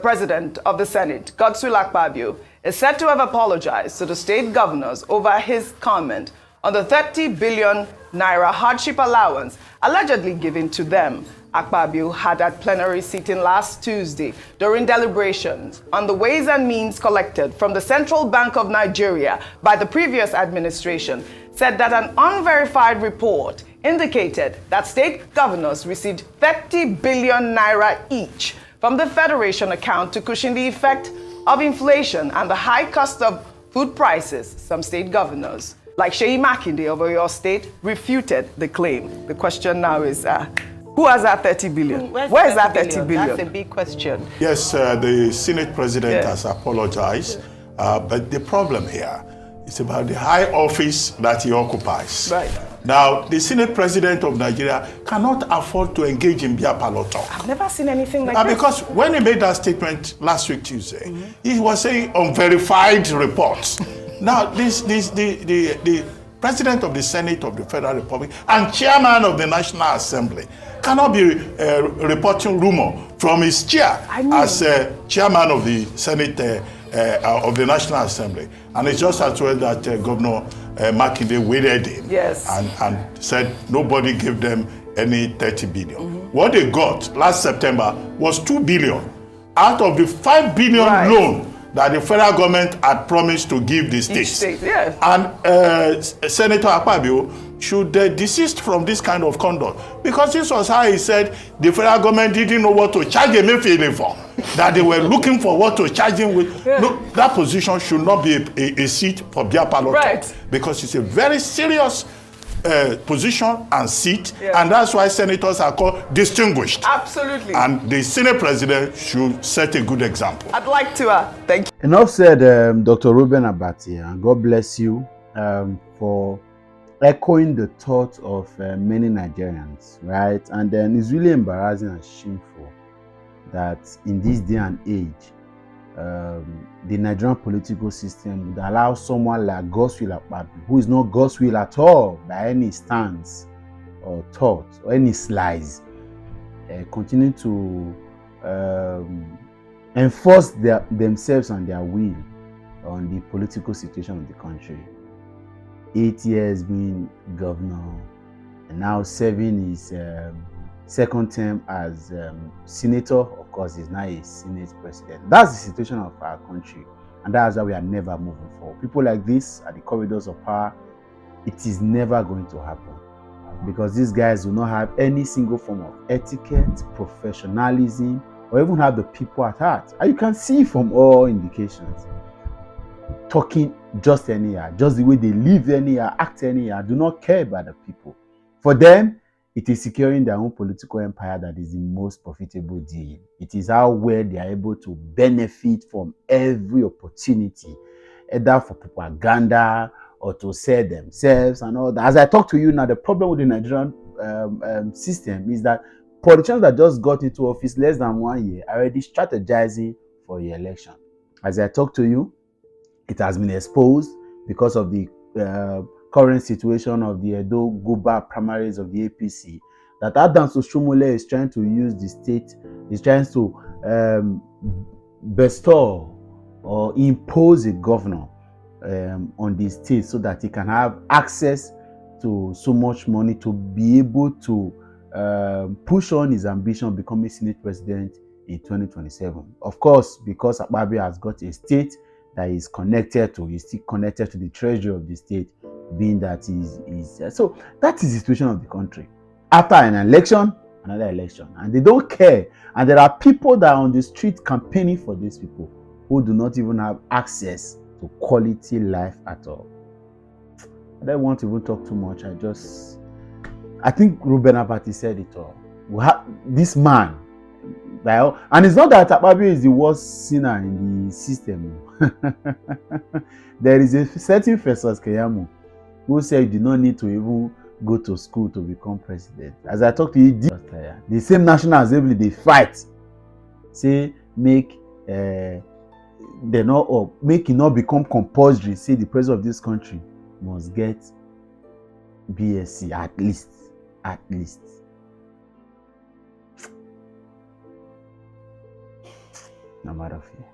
president of the Senate, Godswill Akpabio, is said to have apologized to the state governors over his comment on the 30 billion naira hardship allowance allegedly given to them. Akpabio had at plenary sitting last Tuesday during deliberations on the ways and means collected from the Central Bank of Nigeria by the previous administration, said that an unverified report indicated that state governors received 30 billion naira each from the Federation account to cushion the effect of inflation and the high cost of food prices. Some state governors, like Seyi Makinde of your state, refuted the claim. The question now is, who has that 30 billion? Where is that 30 billion? That's a big question. Yes, the Senate President has apologized, but the problem here is about the high office that he occupies. Right. Now, the Senate President of Nigeria cannot afford to engage in beer parlour talk. I've never seen anything like that. Because when he made that statement last week Tuesday, he was saying unverified reports. Now, the President of the Senate of the Federal Republic and Chairman of the National Assembly cannot be reporting rumor from his chair as Chairman of the Senate of the National Assembly. And it's just as well that Governor Makinde waded in and said nobody gave them any 30 billion. What they got last September was 2 billion out of the 5 billion loan that the federal government had promised to give the states. And Senator Akpabio should desist from this kind of conduct, because this was how he said the federal government didn't know what to charge Emefiele for, that they were looking for what to charge him with. No, that position should not be a seat for beer parlour talk, because it's a very serious position and seat, and that's why senators are called distinguished. Absolutely. And the Senate President should set a good example. I'd like to thank you. Enough said, Dr. Ruben Abati, and God bless you for echoing the thoughts of many Nigerians, right? And then it's really embarrassing and shameful that in this day and age, the Nigerian political system would allow someone like Godswill Akpabio, who is not Godswill at all by any stance or thought or any slice, continue to enforce themselves and their will on the political situation of the country. 8 years being governor, and now serving his second term as senator. Of course, he's now a Senate president. That's the situation of our country, and that's why we are never moving forward. People like this at the corridors of power, it is never going to happen, because these guys do not have any single form of etiquette, professionalism, or even have the people at heart. And you can see from all indications, talking just anyhow, just the way they live anyhow, act anyhow, do not care about the people. For them, it is securing their own political empire that is the most profitable deal. It is how well they are able to benefit from every opportunity, either for propaganda or to sell themselves and all that. As I talk to you now, the problem with the Nigerian system is that politicians that just got into office less than 1 year are already strategizing for the election. As I talk to you, it has been exposed because of the current situation of the Edo Guba primaries of the APC, that Adams Oshomole is trying to use the state, is trying to bestow or impose a governor on the state so that he can have access to so much money to be able to push on his ambition of becoming Senate president in 2027. Of course, because Akpabio has got a state that is connected to, he's still connected to the treasury of the state, being that so that is the situation of the country. After an election, another election, and they don't care. And there are people that are on the street campaigning for these people who do not even have access to quality life at all. I don't want to even talk too much. I think Ruben Abati said it all. This man, and it's not that Akpabio is the worst sinner in the system. There is a certain Festus Keyamo who said you do not need to even go to school to become president. As I talk to you, the same National Assembly, they fight, say make it not become compulsory. Say the president of this country must get BSc at least. No matter fear.